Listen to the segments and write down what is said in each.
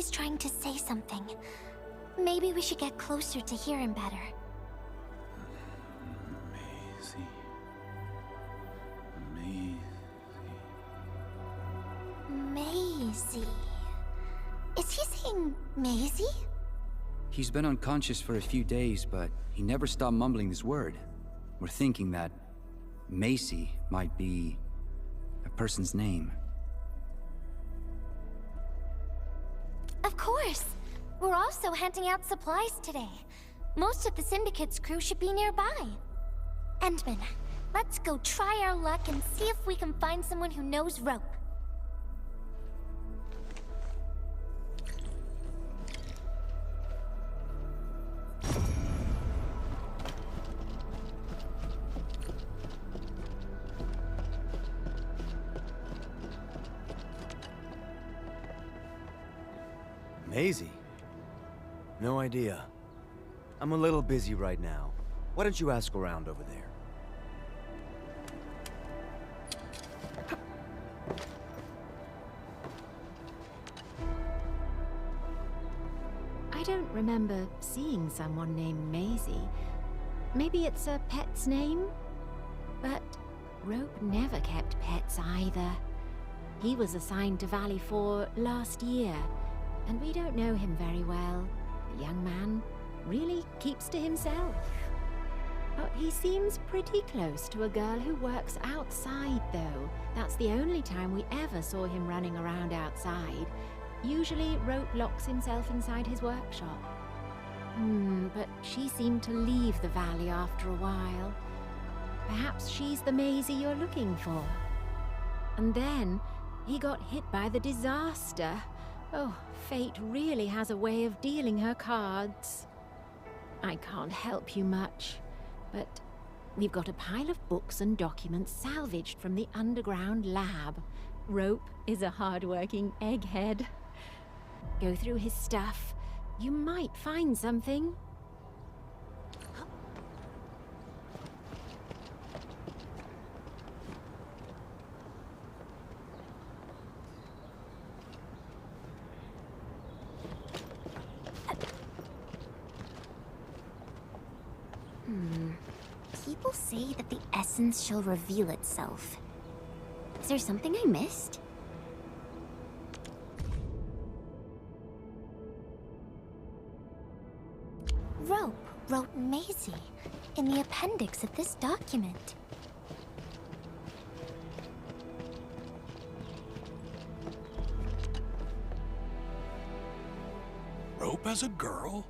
he's trying to say something. Maybe we should get closer to hear him better. Maisie. Is he saying Maisie? He's been unconscious for a few days, but he never stopped mumbling this word. We're thinking that Macy might be a person's name. Of course! We're also handing out supplies today. Most of the Syndicate's crew should be nearby. Endman, let's go try our luck and see if we can find someone who knows rope. Maisie? No idea. I'm a little busy right now. Why don't you ask around over there? I don't remember seeing someone named Maisie. Maybe it's a pet's name? But Rope never kept pets either. He was assigned to Valley 4 last year, and we don't know him very well. The young man really keeps to himself. But he seems pretty close to a girl who works outside, though. That's the only time we ever saw him running around outside. Usually, Rope locks himself inside his workshop. But she seemed to leave the valley after a while. Perhaps she's the Maisie you're looking for. And then, he got hit by the disaster. Oh, fate really has a way of dealing her cards. I can't help you much, but we've got a pile of books and documents salvaged from the underground lab. Rope is a hard-working egghead. Go through his stuff. You might find something. People say that the essence shall reveal itself. Is there something I missed? Rope wrote Maisie in the appendix of this document. Rope as a girl?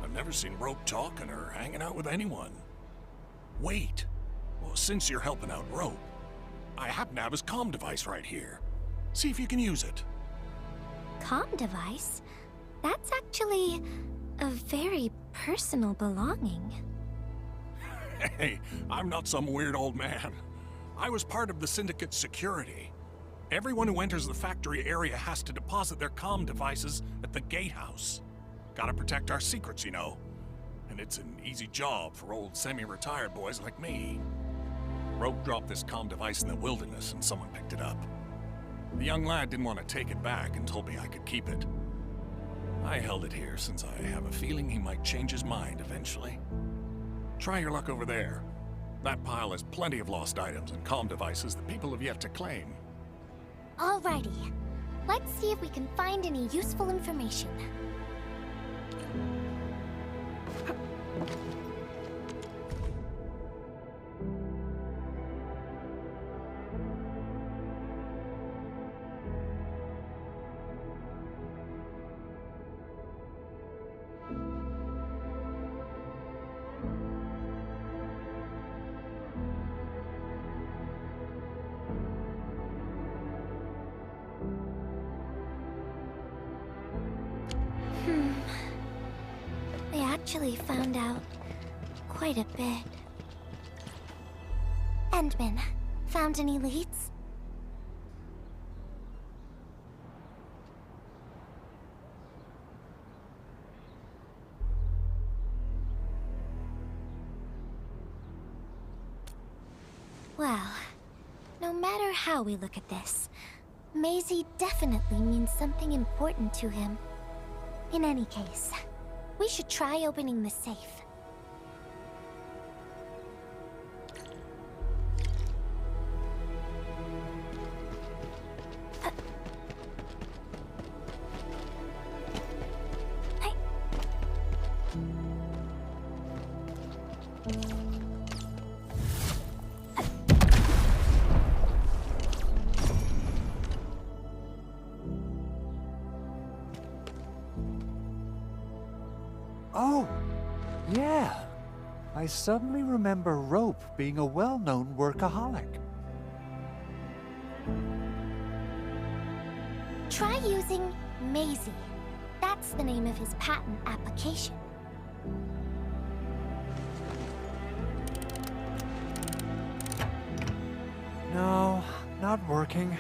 I've never seen Rope talking or hanging out with anyone. Wait. Well, since you're helping out Rope, I happen to have his comm device right here. See if you can use it. Comm device? That's actually a very personal belonging. Hey, I'm not some weird old man. I was part of the Syndicate's security. Everyone who enters the factory area has to deposit their comm devices at the gatehouse. Gotta protect our secrets, you know. And it's an easy job for old semi-retired boys like me. Rope dropped this comm device in the wilderness and someone picked it up. The young lad didn't want to take it back and told me I could keep it. I held it here since I have a feeling he might change his mind eventually. Try your luck over there. That pile has plenty of lost items and comm devices that people have yet to claim. Alrighty. Let's see if we can find any useful information. They actually found out quite a bit. Endman, found any leads? Well, no matter how we look at this, Maisie definitely means something important to him. In any case, we should try opening the safe. Oh, yeah. I suddenly remember Rope being a well-known workaholic. Try using Maisie. That's the name of his patent application. No, not working.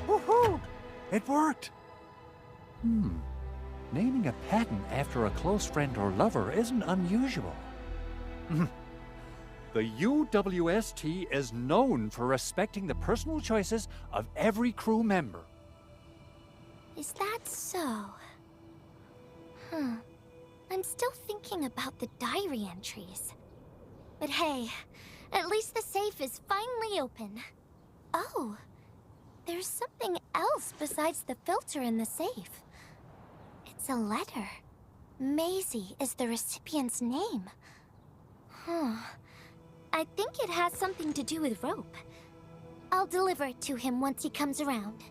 Woohoo! It worked! Naming a patent after a close friend or lover isn't unusual. The UWST is known for respecting the personal choices of every crew member. Is that so? I'm still thinking about the diary entries. But hey, at least the safe is finally open. Oh, there's something else besides the filter in the safe. It's a letter. Maisie is the recipient's name. I think it has something to do with Rope. I'll deliver it to him once he comes around.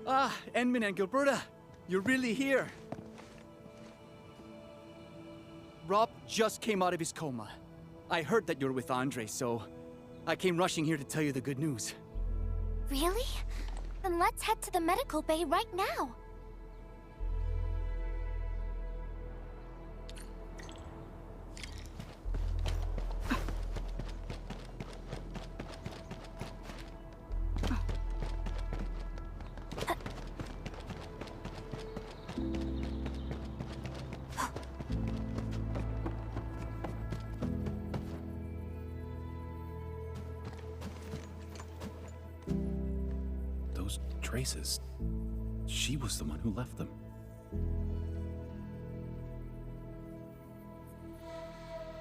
Ah, Endman and Gilberta, you're really here. Rob just came out of his coma. I heard that you're with Andre, so I came rushing here to tell you the good news. Really? Then let's head to the medical bay right now. Those traces. She was the one who left them.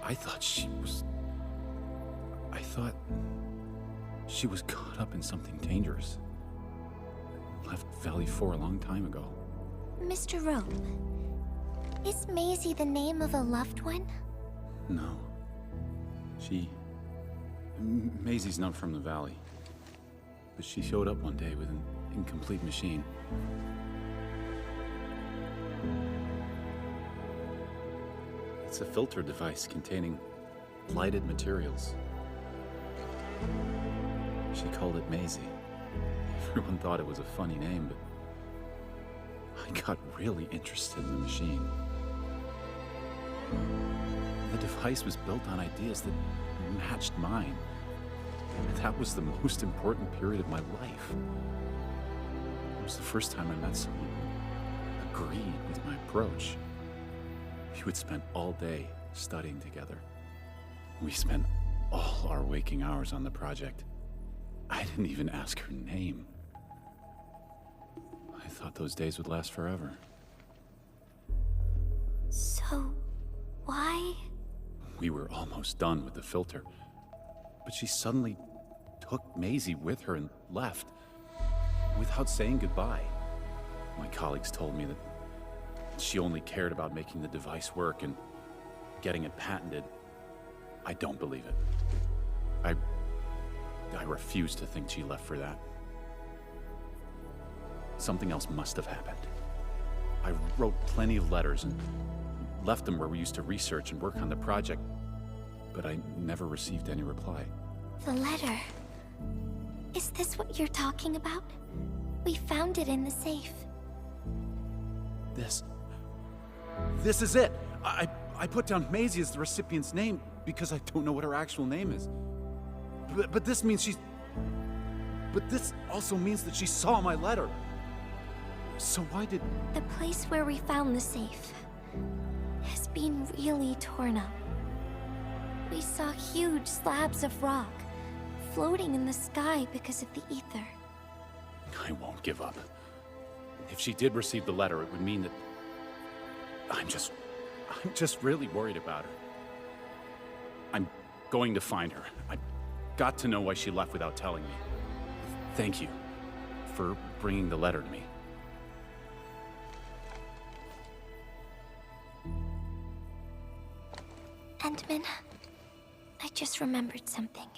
I thought she was caught up in something dangerous. Left Valley 4 a long time ago. Mr. Rope, is Maisie the name of a loved one? No. Maisie's not from the Valley. But she showed up one day with an incomplete machine. It's a filter device containing lighted materials. She called it Maisie. Everyone thought it was a funny name, but I got really interested in the machine. The device was built on ideas that matched mine. That was the most important period of my life. It was the first time I met someone who agreed with my approach. We would spend all day studying together. We spent all our waking hours on the project. I didn't even ask her name. I thought those days would last forever. So, why? We were almost done with the filter. But she suddenly took Maisie with her and left, without saying goodbye. My colleagues told me that she only cared about making the device work and getting it patented. I don't believe it. I refuse to think she left for that. Something else must have happened. I wrote plenty of letters and left them where we used to research and work on the project, but I never received any reply. The letter. Is this what you're talking about? We found it in the safe. This is it! I put down Maisie as the recipient's name because I don't know what her actual name is. But this means she's... But this also means that she saw my letter. So why did... The place where we found the safe. has been really torn up. We saw huge slabs of rock floating in the sky because of the ether. I won't give up. If she did receive the letter, it would mean that... I'm just really worried about her. I'm going to find her. I've got to know why she left without telling me. Thank you for bringing the letter to me. Endman, I just remembered something.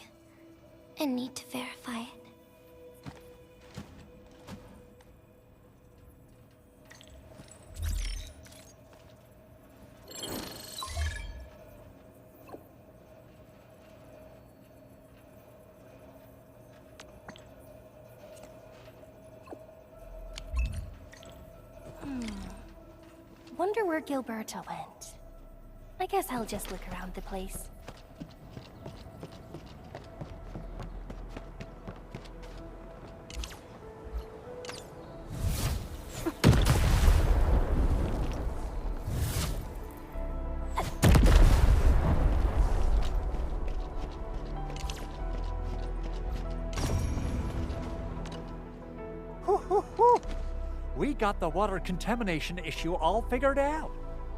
I need to verify it. Wonder where Gilberta went. I guess I'll just look around the place. We got the water contamination issue all figured out.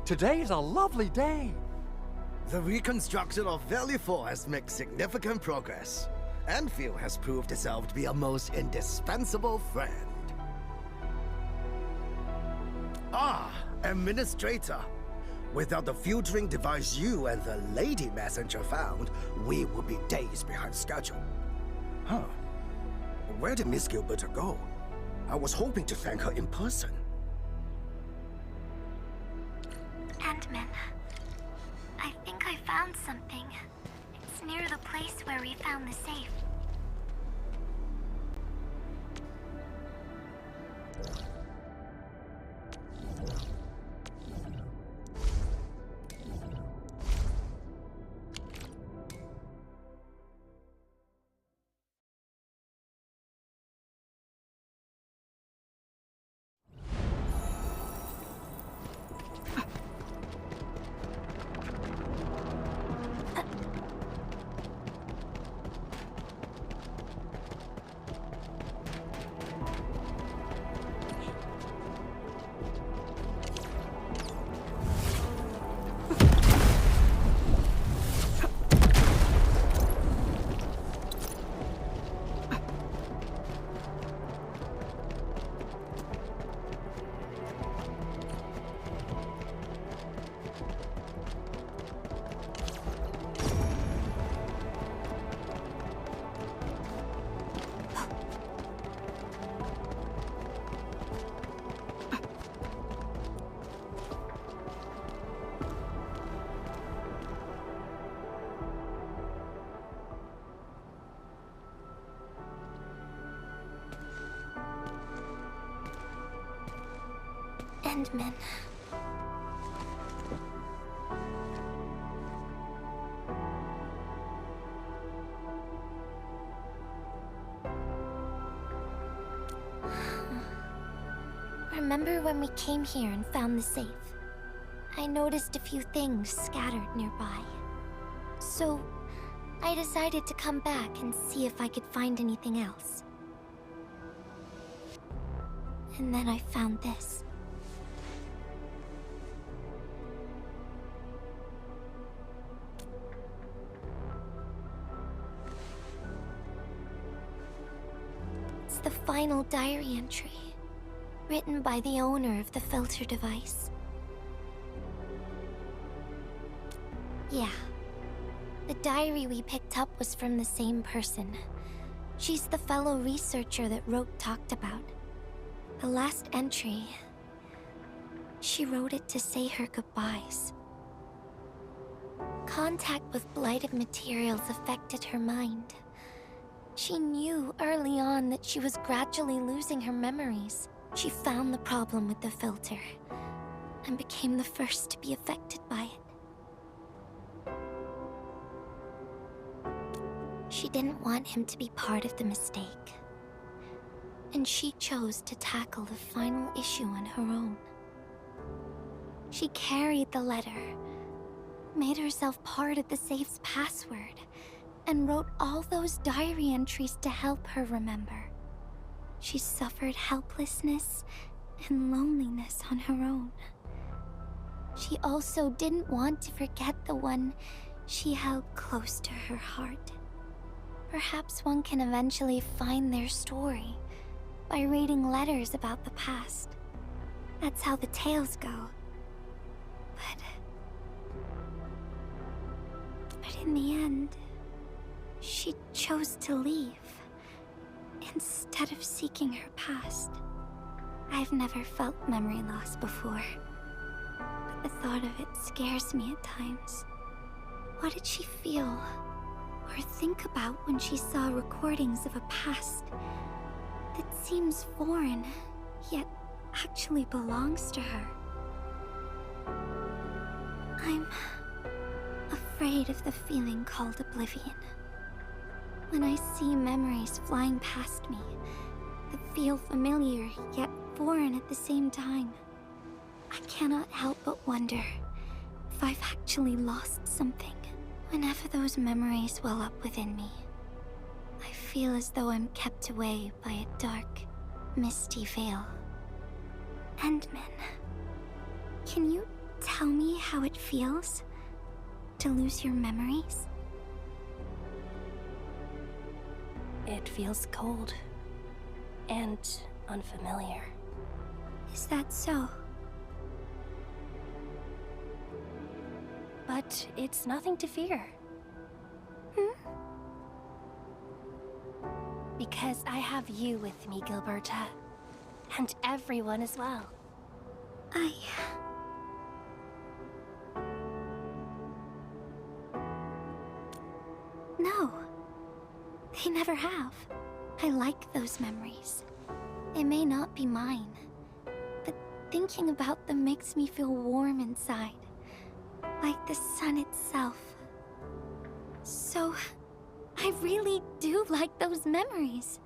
Today's a lovely day. The reconstruction of Valley 4 has made significant progress. Endfield has proved itself to be a most indispensable friend. Ah, Administrator. Without the filtering device you and the lady messenger found, we would be days behind schedule. Huh. Where did Miss Gilberta go? I was hoping to thank her in person. Endman, I think I found something. It's near the place where we found the safe. Endman. Remember when we came here and found the safe? I noticed a few things scattered nearby. So, I decided to come back and see if I could find anything else. And then I found this. It's the final diary entry, written by the owner of the filter device. Yeah. The diary we picked up was from the same person. She's the fellow researcher that Rote talked about. The last entry, she wrote it to say her goodbyes. Contact with blighted materials affected her mind. She knew early on that she was gradually losing her memories. She found the problem with the filter, and became the first to be affected by it. She didn't want him to be part of the mistake. And she chose to tackle the final issue on her own. She carried the letter, made herself part of the safe's password, and wrote all those diary entries to help her remember. She suffered helplessness and loneliness on her own. She also didn't want to forget the one she held close to her heart. Perhaps one can eventually find their story by reading letters about the past. That's how the tales go. But in the end, she chose to leave instead of seeking her past. I've never felt memory loss before, but the thought of it scares me at times. What did she feel or think about when she saw recordings of a past that seems foreign, yet actually belongs to her? I'm afraid of the feeling called oblivion. When I see memories flying past me that feel familiar yet foreign at the same time, I cannot help but wonder if I've actually lost something. Whenever those memories well up within me, I feel as though I'm kept away by a dark, misty veil. Endman, can you tell me how it feels to lose your memories? It feels cold and unfamiliar. Is that so? But it's nothing to fear. Because I have you with me, Gilberta. And everyone as well. No. They never have. I like those memories. They may not be mine, but thinking about them makes me feel warm inside. Like the sun itself. So, I really do like those memories.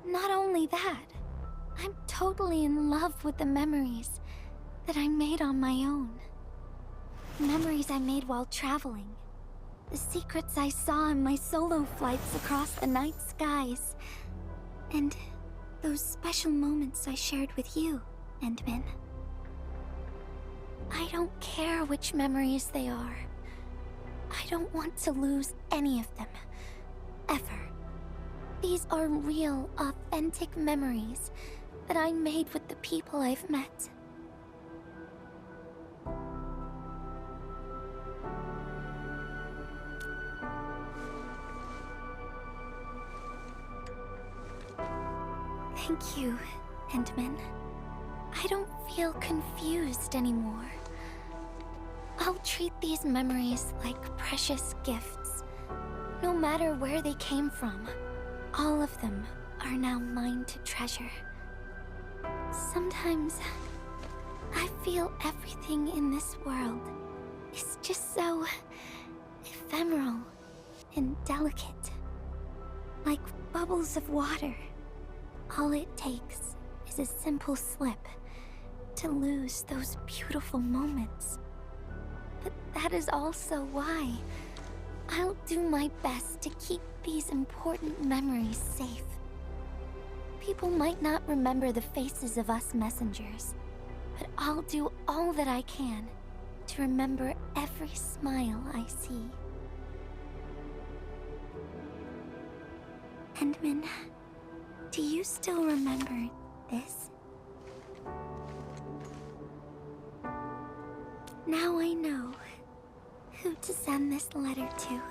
Not only that, I'm totally in love with the memories that I made on my own. Memories I made while traveling. The secrets I saw in my solo flights across the night skies. And those special moments I shared with you, Endman. I don't care which memories they are. I don't want to lose any of them. Ever. These are real, authentic memories that I made with the people I've met. Thank you, Endman. I don't feel confused anymore. I'll treat these memories like precious gifts. No matter where they came from, all of them are now mine to treasure. Sometimes, I feel everything in this world is just so ephemeral and delicate. Like bubbles of water. All it takes is a simple slip to lose those beautiful moments. But that is also why I'll do my best to keep these important memories safe. People might not remember the faces of us messengers, but I'll do all that I can to remember every smile I see. Endman, do you still remember this? Now I know who to send this letter to.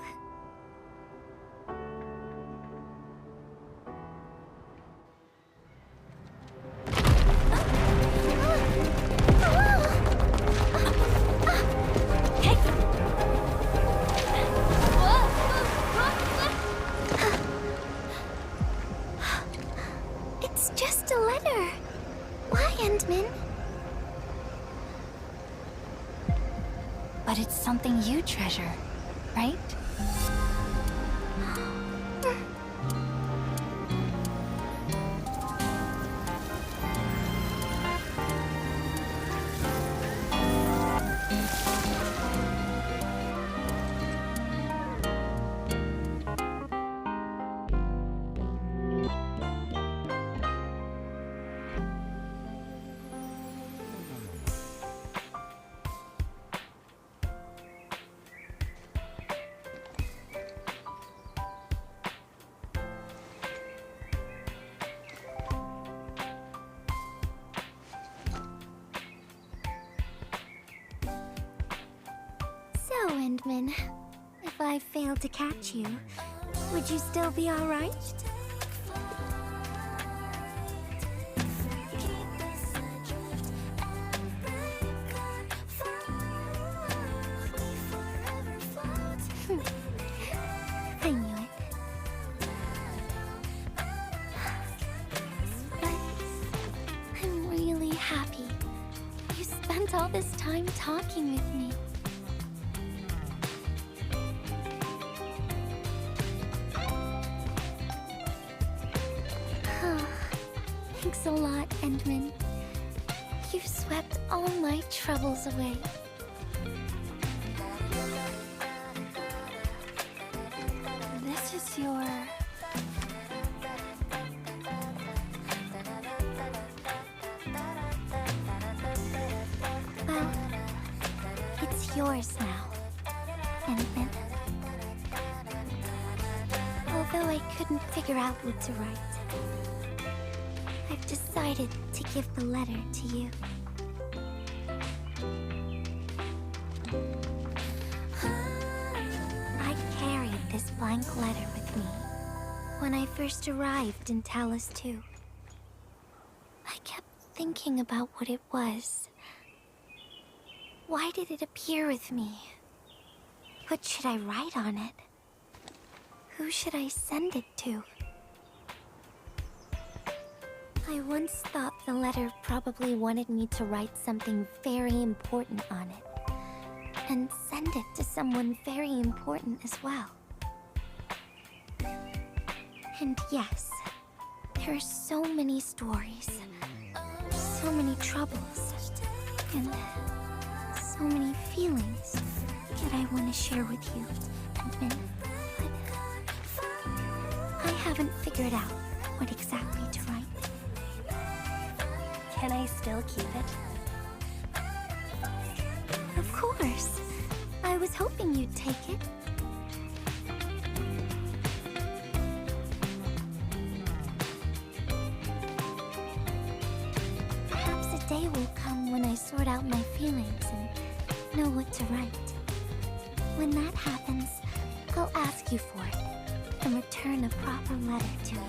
It's just a letter. Why, Endman? But it's something you treasure, right? Endman. If I failed to catch you, would you still be alright? I knew it. But I'm really happy. You spent all this time talking with me. Thanks a lot, Endman. You swept all my troubles away. This is your... Well, it's yours now, Endman. Although I couldn't figure out what to write, I've decided to give the letter to you. I carried this blank letter with me when I first arrived in Talus 2. I kept thinking about what it was. Why did it appear with me? What should I write on it? Who should I send it to? I once thought the letter probably wanted me to write something very important on it, and send it to someone very important as well. And yes, there are so many stories, so many troubles, and so many feelings that I want to share with you, Endman. But I haven't figured out what exactly to write. Can I still keep it? Of course. I was hoping you'd take it. Perhaps a day will come when I sort out my feelings and know what to write. When that happens, I'll ask you for it and return a proper letter to you.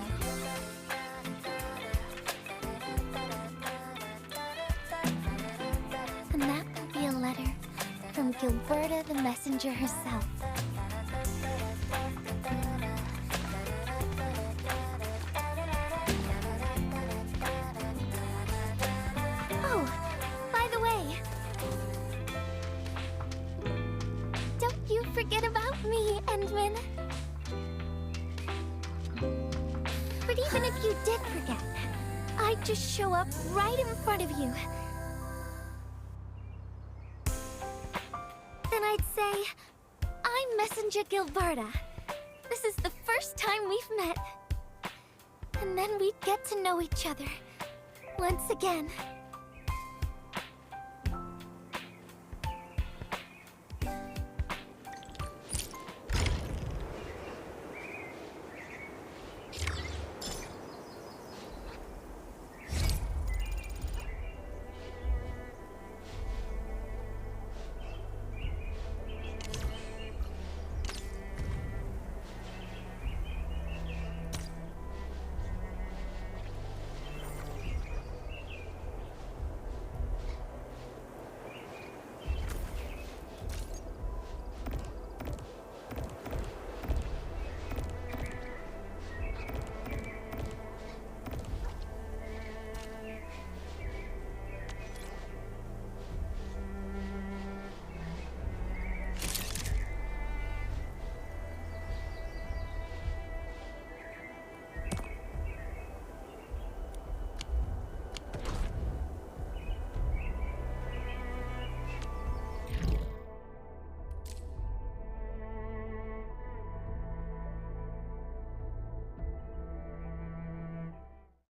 And that will be a letter from Gilberta the messenger herself. Oh, by the way, don't you forget about me, Endman. But even if you did forget, I'd just show up right in front of you. Then I'd say, I'm Messenger Gilberta. This is the first time we've met. And then we'd get to know each other once again.